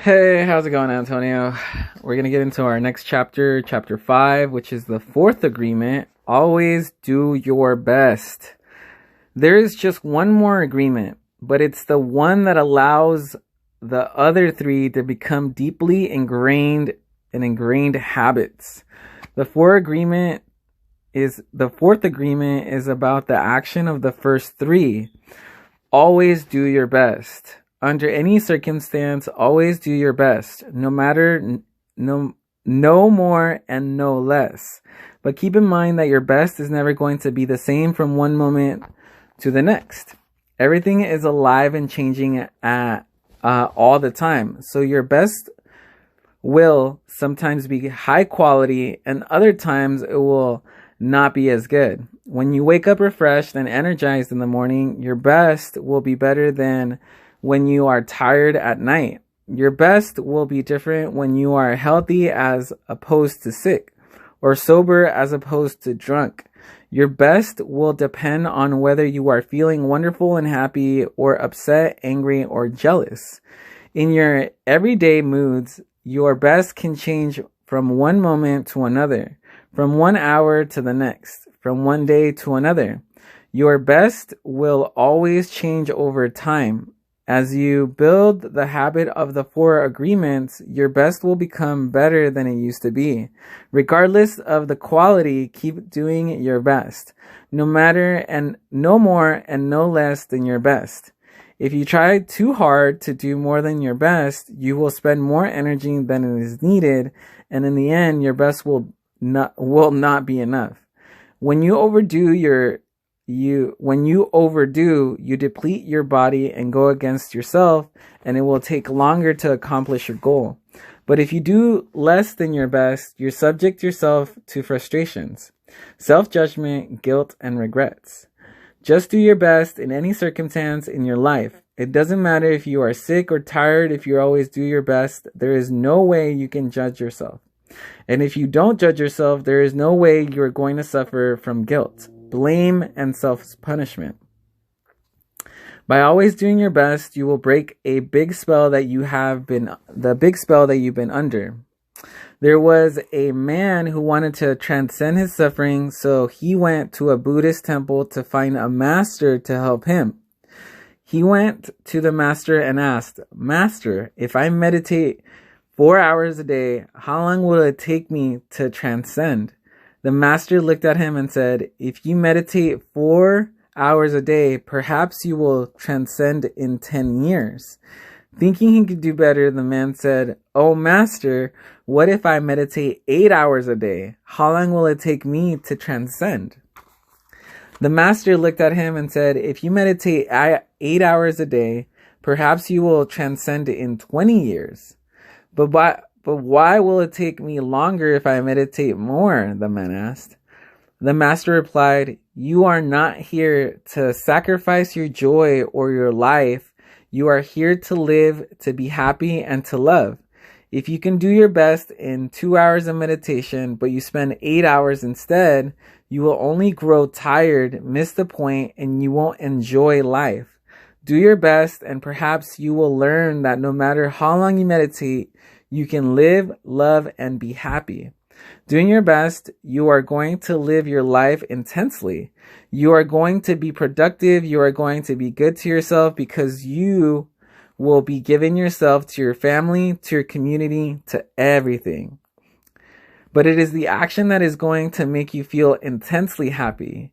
Hey, how's it going, Antonio? We're going to get into our next chapter, chapter 5, which is the fourth agreement. Always do your best. There is just one more agreement, but it's the one that allows the other three to become deeply ingrained habits. The fourth agreement is about the action of the first three. Always do your best. Under any circumstance, always do your best, no more and no less. But keep in mind that your best is never going to be the same from one moment to the next. Everything is alive and changing at all the time. So your best will sometimes be high quality, and other times it will not be as good. When you wake up refreshed and energized in the morning, your best will be better than when you are tired at night. Your best will be different when you are healthy as opposed to sick, or sober as opposed to drunk. Your best will depend on whether you are feeling wonderful and happy, or upset, angry, or jealous. In your everyday moods, your best can change from one moment to another, from 1 hour to the next, from one day to another. Your best will always change over time. As you build the habit of the four agreements, your best will become better than it used to be. Regardless of the quality, keep doing your best, no more and no less than your best. If you try too hard to do more than your best, you will spend more energy than is needed, and in the end, your best will not be enough. When you overdo, you deplete your body and go against yourself, and it will take longer to accomplish your goal. But if you do less than your best, you subject yourself to frustrations, self-judgment, guilt, and regrets. Just do your best in any circumstance in your life. It doesn't matter if you are sick or tired. If you always do your best, there is no way you can judge yourself. And if you don't judge yourself, there is no way you are going to suffer from guilt, blame, and self-punishment. By always doing your best, you will break the big spell that you've been under. There was a man who wanted to transcend his suffering, so he went to a Buddhist temple to find a master to help him. He went to the master and asked, "Master, if I meditate 4 hours a day, how long will it take me to transcend?" The master looked at him and said, "If you meditate 4 hours a day, perhaps you will transcend in 10 years. Thinking he could do better, the man said, "Oh, master, what if I meditate 8 hours a day? How long will it take me to transcend?" The master looked at him and said, "If you meditate 8 hours a day, perhaps you will transcend in 20 years. But why will it take me longer if I meditate more?" the man asked. The master replied, "You are not here to sacrifice your joy or your life. You are here to live, to be happy, and to love. If you can do your best in 2 hours of meditation, but you spend 8 hours instead, you will only grow tired, miss the point, and you won't enjoy life. Do your best, and perhaps you will learn that no matter how long you meditate, you can live, love, and be happy. Doing your best, you are going to live your life intensely. You are going to be productive. You are going to be good to yourself because you will be giving yourself to your family, to your community, to everything. But it is the action that is going to make you feel intensely happy.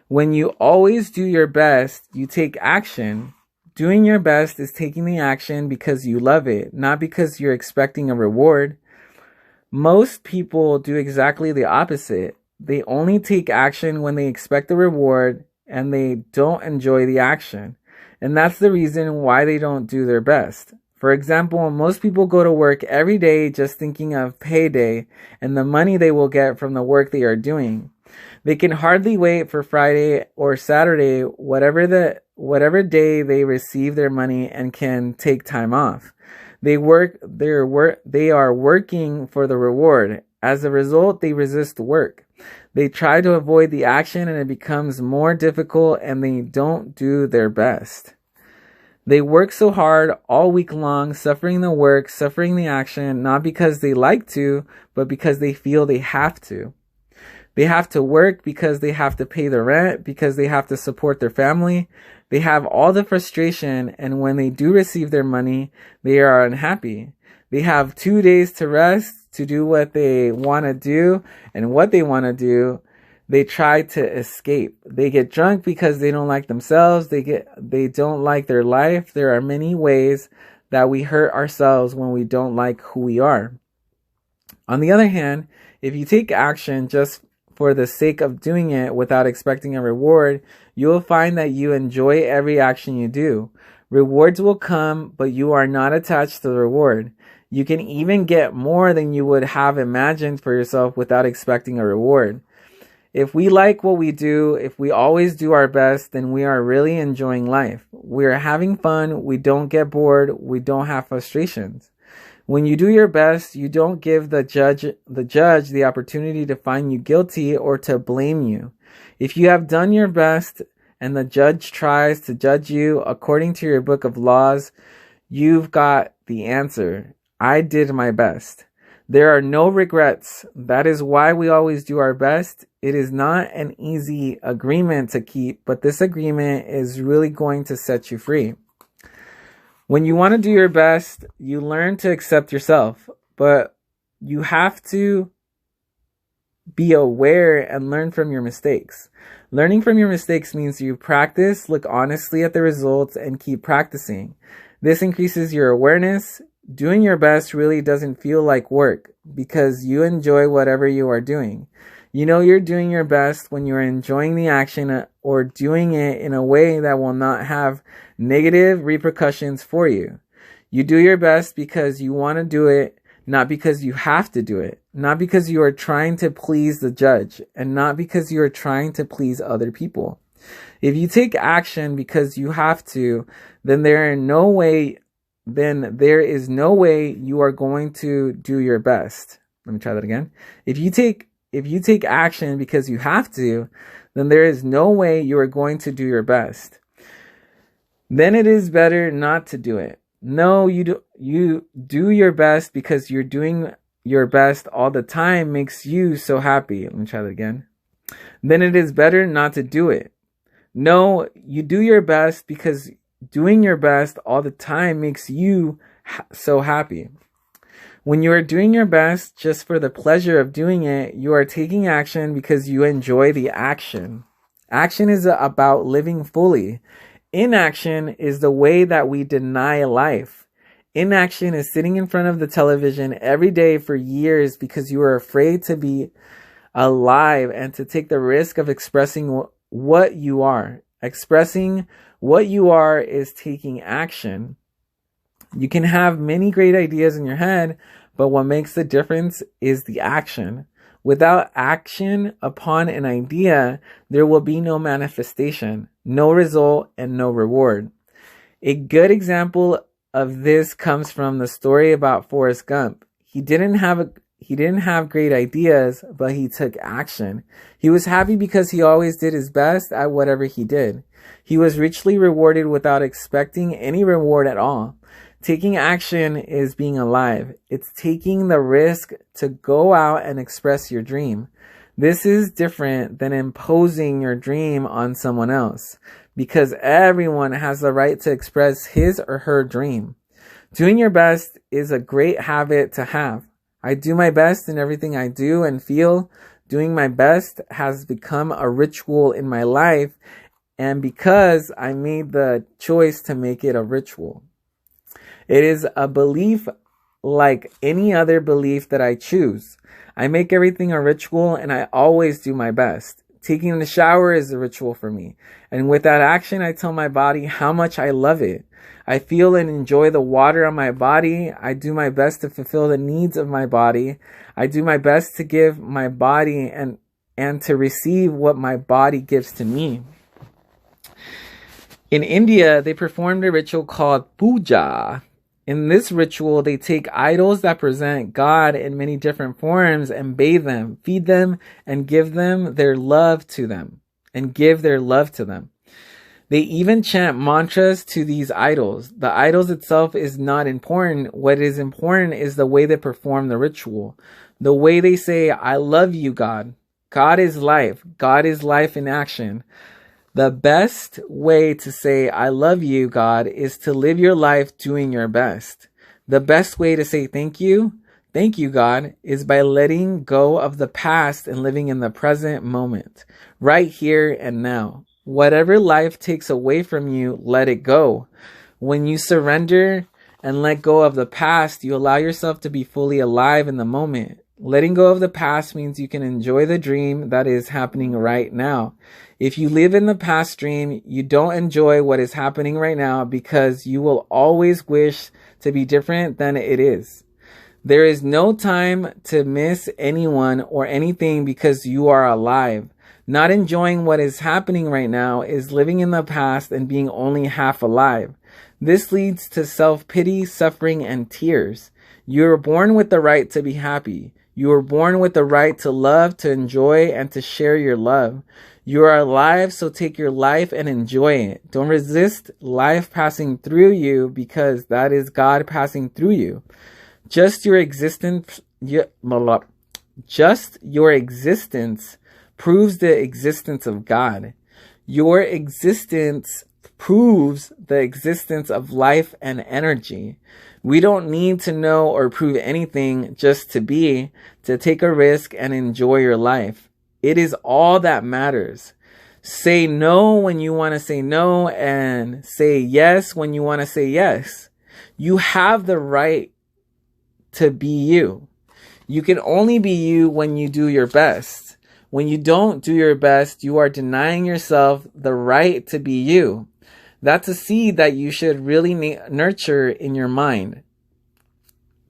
When you always do your best, you take action. Doing your best is taking the action because you love it, not because you're expecting a reward. Most people do exactly the opposite. They only take action when they expect a reward and they don't enjoy the action. And that's the reason why they don't do their best. For example, most people go to work every day just thinking of payday and the money they will get from the work they are doing. They can hardly wait for Friday or Saturday, whatever day they receive their money, and can take time off. They are working for the reward. As a result, they resist work. They try to avoid the action and it becomes more difficult, and they don't do their best. They work so hard all week long, suffering the work, suffering the action, not because they like to, but because they feel they have to. They have to work because they have to pay the rent, because they have to support their family. They have all the frustration, and when they do receive their money, they are unhappy. They have 2 days to rest, to do what they want to do, and what they want to do, they try to escape. They get drunk because they don't like themselves. They don't like their life. There are many ways that we hurt ourselves when we don't like who we are. On the other hand, if you take action just for the sake of doing it without expecting a reward, you will find that you enjoy every action you do. Rewards will come, but you are not attached to the reward. You can even get more than you would have imagined for yourself without expecting a reward. If we like what we do, if we always do our best, then we are really enjoying life. We are having fun. We don't get bored. We don't have frustrations. When you do your best, you don't give the judge the opportunity to find you guilty or to blame you. If you have done your best and the judge tries to judge you according to your book of laws, you've got the answer. I did my best. There are no regrets. That is why we always do our best. It is not an easy agreement to keep, but this agreement is really going to set you free. When you want to do your best, you learn to accept yourself, but you have to be aware and learn from your mistakes. Learning from your mistakes means you practice, look honestly at the results, and keep practicing. This increases your awareness. Doing your best really doesn't feel like work because you enjoy whatever you are doing. You know you're doing your best when you're enjoying the action or doing it in a way that will not have negative repercussions for you. You do your best because you want to do it, not because you have to do it, not because you are trying to please the judge, and not because you are trying to please other people. If you take action because you have to, then there is no way you are going to do your best. Let me try that again. If you take action because you have to, then there is no way you are going to do your best. Then it is better not to do it. No, you do your best because you're doing your best all the time makes you so happy. Let me try that again. Then it is better not to do it. No, you do your best because doing your best all the time makes you so happy. When you are doing your best just for the pleasure of doing it, you are taking action because you enjoy the action. Action is about living fully. Inaction is the way that we deny life. Inaction is sitting in front of the television every day for years because you are afraid to be alive and to take the risk of expressing what you are. Expressing what you are is taking action. You can have many great ideas in your head, but what makes the difference is the action. Without action upon an idea, there will be no manifestation, no result, and no reward. A good example of this comes from the story about Forrest Gump. He didn't have great ideas, but he took action. He was happy because he always did his best at whatever he did. He was richly rewarded without expecting any reward at all. Taking action is being alive. It's taking the risk to go out and express your dream. This is different than imposing your dream on someone else, because everyone has the right to express his or her dream. Doing your best is a great habit to have. I do my best in everything I do and feel. Doing my best has become a ritual in my life, and because I made the choice to make it a ritual. It is a belief like any other belief that I choose. I make everything a ritual and I always do my best. Taking the shower is a ritual for me. And with that action, I tell my body how much I love it. I feel and enjoy the water on my body. I do my best to fulfill the needs of my body. I do my best to give my body and to receive what my body gives to me. In India, they performed a ritual called puja. In this ritual, they take idols that present God in many different forms and bathe them, feed them, and give their love to them. They even chant mantras to these idols. The idols itself is not important. What is important is the way they perform the ritual. The way they say, I love you, God. God is life. God is life in action. The best way to say, I love you, God, is to live your life doing your best. The best way to say thank you, God, is by letting go of the past and living in the present moment, right here and now. Whatever life takes away from you, let it go. When you surrender and let go of the past, you allow yourself to be fully alive in the moment. Letting go of the past means you can enjoy the dream that is happening right now. If you live in the past dream, you don't enjoy what is happening right now because you will always wish to be different than it is. There is no time to miss anyone or anything because you are alive. Not enjoying what is happening right now is living in the past and being only half alive. This leads to self-pity, suffering, and tears. You are born with the right to be happy. You are born with the right to love, to enjoy, and to share your love. You are alive, so take your life and enjoy it. Don't resist life passing through you because that is God passing through you. Just your existence proves the existence of God. Your existence proves the existence of life and energy. We don't need to know or prove anything, just to be, to take a risk and enjoy your life. It is all that matters. Say no when you want to say no and say yes when you want to say yes. You have the right to be you. You can only be you when you do your best. When you don't do your best, you are denying yourself the right to be you. That's a seed that you should really nurture in your mind.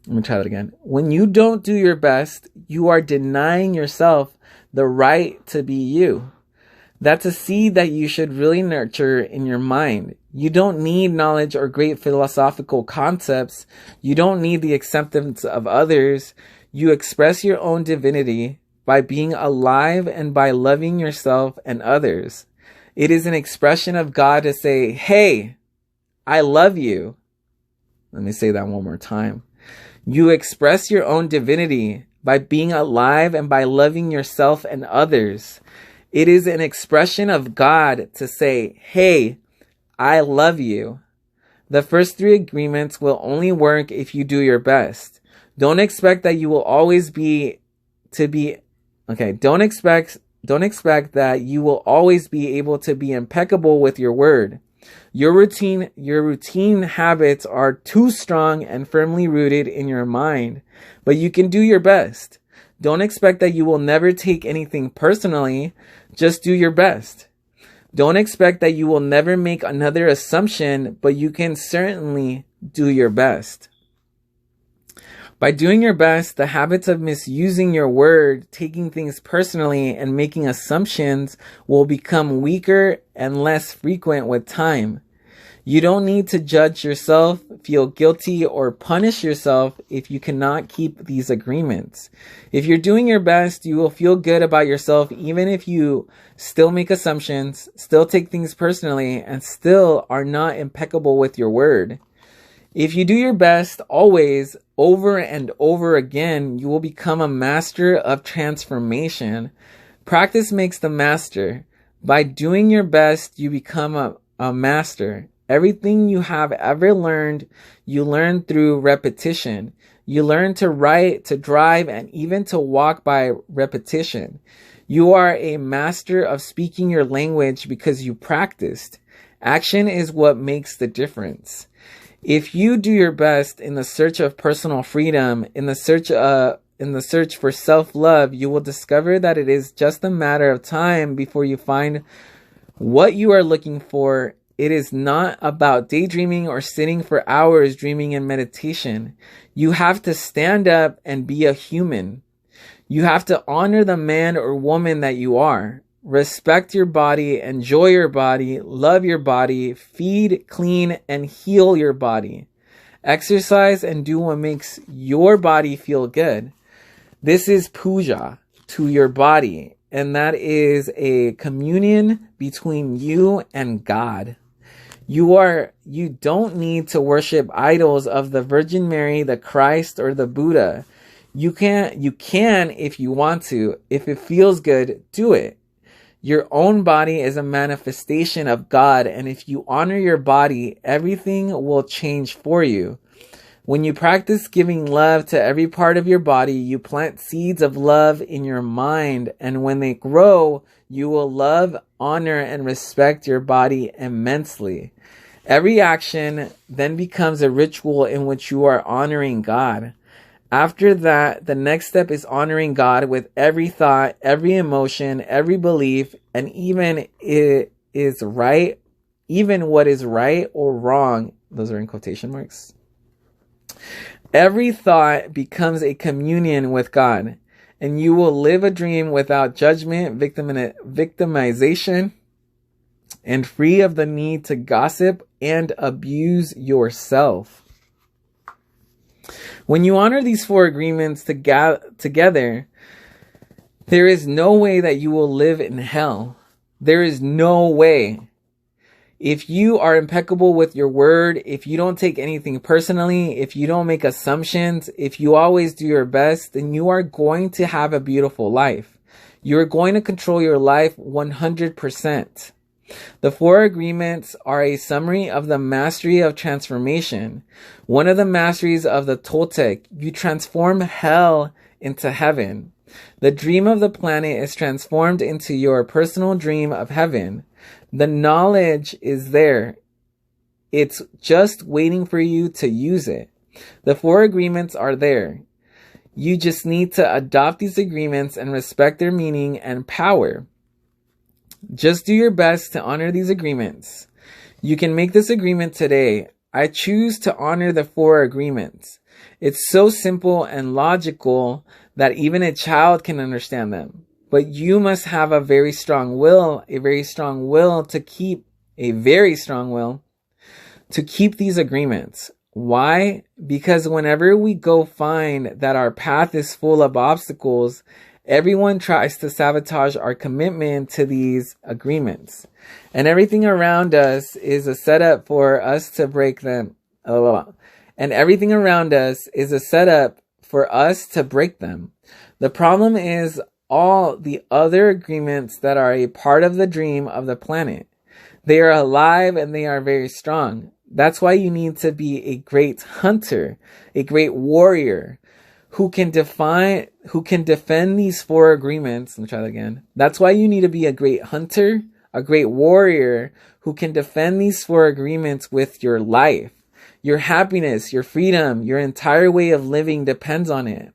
Let me try that again. When you don't do your best, you are denying yourself the right to be you. That's a seed that you should really nurture in your mind. You don't need knowledge or great philosophical concepts. You don't need the acceptance of others. You express your own divinity by being alive and by loving yourself and others. It is an expression of God to say, hey, I love you. Let me say that one more time. You express your own divinity by being alive and by loving yourself and others. It is an expression of God to say, hey, I love you. The first three agreements will only work if you do your best. Don't expect that you will always don't expect that you will always be able to be impeccable with your word. Your routine habits are too strong and firmly rooted in your mind, but you can do your best. Don't expect that you will never take anything personally. Just do your best. Don't expect that you will never make another assumption, but you can certainly do your best. By doing your best, the habits of misusing your word, taking things personally, and making assumptions will become weaker and less frequent with time. You don't need to judge yourself, feel guilty, or punish yourself if you cannot keep these agreements. If you're doing your best, you will feel good about yourself even if you still make assumptions, still take things personally, and still are not impeccable with your word. If you do your best always, over and over again, you will become a master of transformation. Practice makes the master. By doing your best, you become a master. Everything you have ever learned, you learn through repetition. You learn to write, to drive, and even to walk by repetition. You are a master of speaking your language because you practiced. Action is what makes the difference. If you do your best in the search of personal freedom, in the search for self-love, you will discover that it is just a matter of time before you find what you are looking for. It is not about daydreaming or sitting for hours dreaming in meditation. You have to stand up and be a human. You have to honor the man or woman that you are. Respect your body, enjoy your body, love your body, feed, clean, and heal your body. Exercise and do what makes your body feel good. This is puja to your body. and that is a communion between you and God. You don't need to worship idols of the Virgin Mary, the Christ, or the Buddha. You can if you want to. If it feels good, do it. Your own body is a manifestation of God, and if you honor your body, everything will change for you. When you practice giving love to every part of your body, you plant seeds of love in your mind, and when they grow, you will love, honor, and respect your body immensely. Every action then becomes a ritual in which you are honoring God. After that, the next step is honoring God with every thought, every emotion, every belief, and even what is right or wrong. Those are in quotation marks. Every thought becomes a communion with God, and you will live a dream without judgment, victimization, and free of the need to gossip and abuse yourself. When you honor these 4 agreements together, there is no way that you will live in hell. There is no way. If you are impeccable with your word, if you don't take anything personally, if you don't make assumptions, if you always do your best, then you are going to have a beautiful life. You are going to control your life 100%. The 4 agreements are a summary of the mastery of transformation. One of the masteries of the Toltec, you transform hell into heaven. The dream of the planet is transformed into your personal dream of heaven. The knowledge is there. It's just waiting for you to use it. The 4 agreements are there. You just need to adopt these agreements and respect their meaning and power. Just do your best to honor these agreements. You can make this agreement today. I choose to honor the 4 agreements. It's so simple and logical that even a child can understand them. But you must have a very strong will to keep these agreements. Why? Because whenever we go find that our path is full of obstacles, everyone tries to sabotage our commitment to these agreements. And everything around us is a setup for us to break them. And everything around us is a setup for us to break them. The problem is all the other agreements that are a part of the dream of the planet. They are alive and they are very strong. That's why you need to be a great hunter, a great warrior who can defend these 4 agreements. Let me try that again. That's why you need to be a great hunter, a great warrior who can defend these 4 agreements with your life. Your happiness, your freedom, your entire way of living depends on it.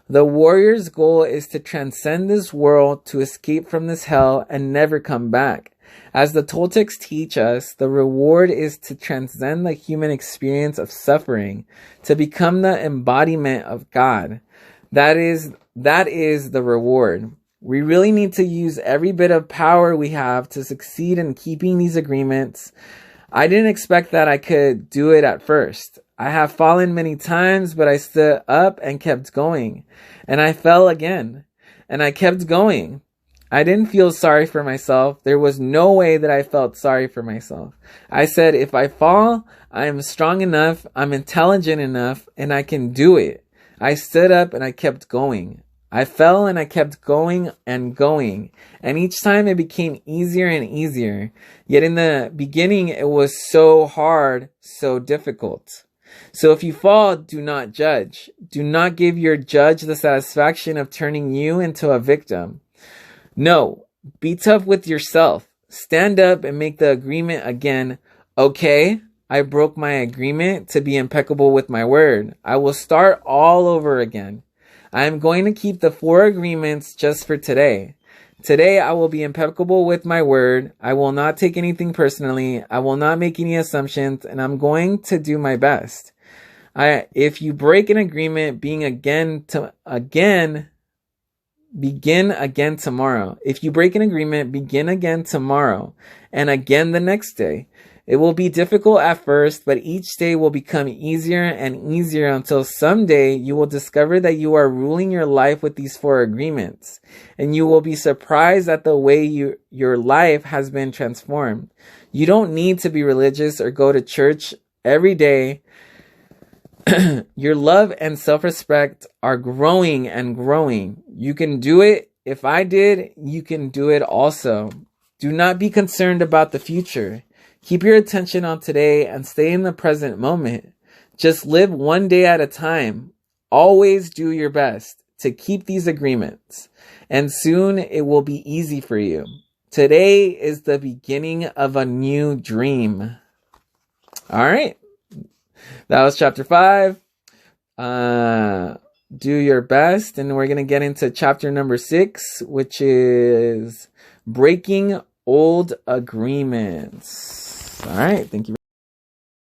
The warrior's goal is to transcend this world, to escape from this hell and never come back. As the Toltecs teach us, the reward is to transcend the human experience of suffering, to become the embodiment of God. That is the reward. We really need to use every bit of power we have to succeed in keeping these agreements. I didn't expect that I could do it at first. I have fallen many times, but I stood up and kept going. And I fell again. And I kept going. I didn't feel sorry for myself. There was no way that I felt sorry for myself. I said, if I fall, I am strong enough, I'm intelligent enough, and I can do it. I stood up and I kept going. I fell and I kept going and going. And each time it became easier and easier. Yet in the beginning, it was so hard, so difficult. So if you fall, do not judge. Do not give your judge the satisfaction of turning you into a victim. No, be tough with yourself. Stand up and make the agreement again. Okay, I broke my agreement to be impeccable with my word. I will start all over again. I am going to keep the 4 agreements just for today. Today I will be impeccable with my word. I will not take anything personally. I will not make any assumptions, and I'm going to do my best. If you break an agreement, begin again tomorrow. If you break an agreement, begin again tomorrow, and again the next day. It will be difficult at first, but each day will become easier and easier until someday you will discover that you are ruling your life with these 4 agreements. And you will be surprised at the way your life has been transformed. You don't need to be religious or go to church every day. Your love and self-respect are growing and growing. You can do it. If I did, you can do it also. Do not be concerned about the future. Keep your attention on today and stay in the present moment. Just live one day at a time. Always do your best to keep these agreements, and soon it will be easy for you. Today is the beginning of a new dream. All right. That was chapter 5. Do your best. And we're going to get into chapter number 6, which is breaking old agreements. All right. Thank you.